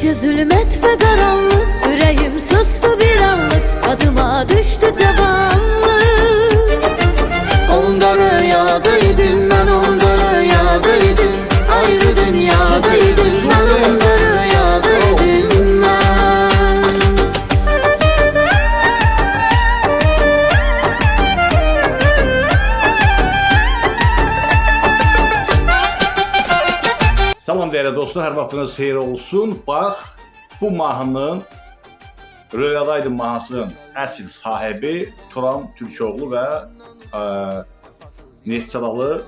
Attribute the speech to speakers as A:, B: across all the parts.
A: Gece zulmet ve karanlık, yüreğim sustu bir anlık, adıma düştü cavanlık. Onda rüyadaydım ben, onda rüyadaydım, ayrı dünyadaydım ben, onda rüyadaydım ben.
B: Salam değerli dostlar, hər vaxtınız xeyir olsun. Bax, bu mahnının Rüyadaydım mahnısının əsl sahibi Turan Türkoğlu və Neftçalalı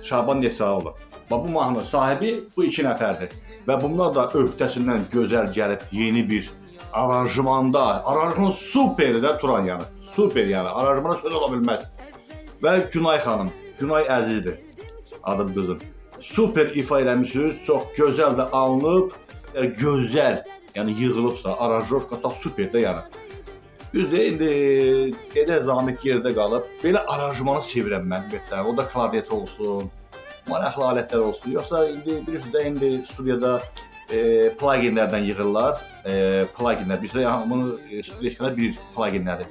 B: Şaban Neftçalalı. Bu mahnının sahibi bu iki nəfərdir. Və bunlar da öhdəsindən gözəl gəlib yeni bir aranjmanda. Aranjman superdir də Turan yəni. Super yəni. Aranjmana söz ola bilməz. Və Günay xanım, Günay Əzizdir adım qızım. Super ifa eləmişsiniz, çox gözəl də alınıb, gözəl, yəni yığılıbsa, aranjrovka da super də yəni. Düzdür, indi gedək Zamik yerdə qalıb, belə aranjmanı sevirəm mən, o da klarnet olsun, maraqlı alətlər olsun, yoxsa indi bilirsiniz də, indi studiyada pluginlərdən yığırlar, pluginlər, bilirsiniz, yəni bunu studiyada bir pluginlərdir.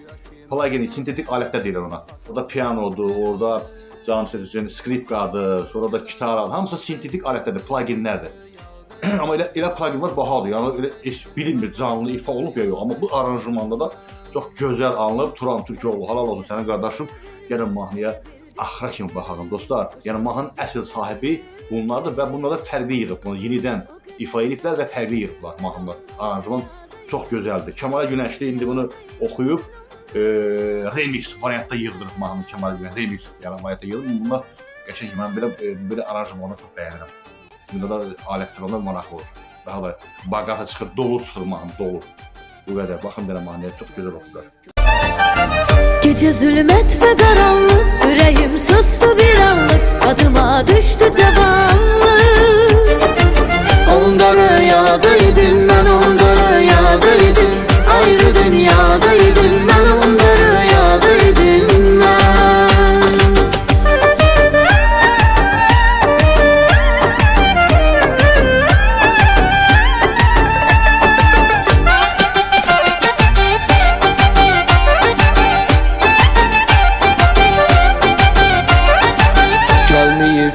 B: Plugin, sintetik alətlər deyirlər ona, o da pianodur, orada skripkadır, sonra da gitaradır, hamısı sintetik alətlərdir, pluginlərdir. Amma elə plugin var, bahadır, yəni heç bilinmir, canlı ifa olub ya yox. Amma bu aranjmanda da çox gözəl alınıb. Turan Türkoğlu, halal olsun sənin qardaşım, gəlin mahnıya axıra kimi baxalım dostlar. Yəni mahnının əsl sahibi bunlardır və bunlara fərqli yığıb, bunu yenidən ifa ediblər və fərqli yığıblar mahnılar. Aranjman çox gözəldir. Kəmal Günəşli indi bunu oxuyub, remix variantda yığdırıb mahnını Kəmal Günəşli, remix variantda yığdırıb. Bunlar qəşəng, mən belə aranjmanı çox bəyənirəm. Bunda da alətlər onlar maraqlı olur. Daha da baqata çıxır, dolu çıxır mahnı, dolu. Bu qədər, baxın belə mahnıya, çox gözəl oxuyurlar.
A: Gece zulmet ve karanlık, yüreğim sustu bir anlık, adıma düştü cavanlık. Onda rüyadaydım ben, onda rüyadaydım, ayrı dünyadaydım ben, onda rüyadaydım ben.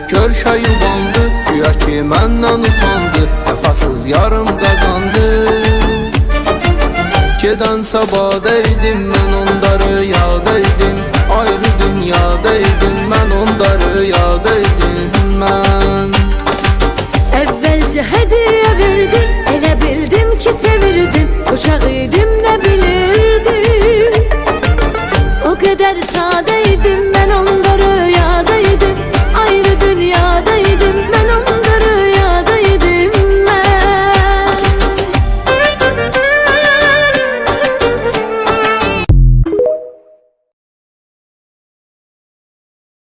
C: Görşə yubandı, güya ki məndən utandı, vəfasız yarım qazandı. Gedən sabadaydım, mən onda rüyadaydım, ayrı dünyadaydım, mən onda rüyadaydım mən.
A: Əvvəlcə hədiyyə verdin, elə bildim ki sevirdim, uşaq idim də bilirdim. O qədər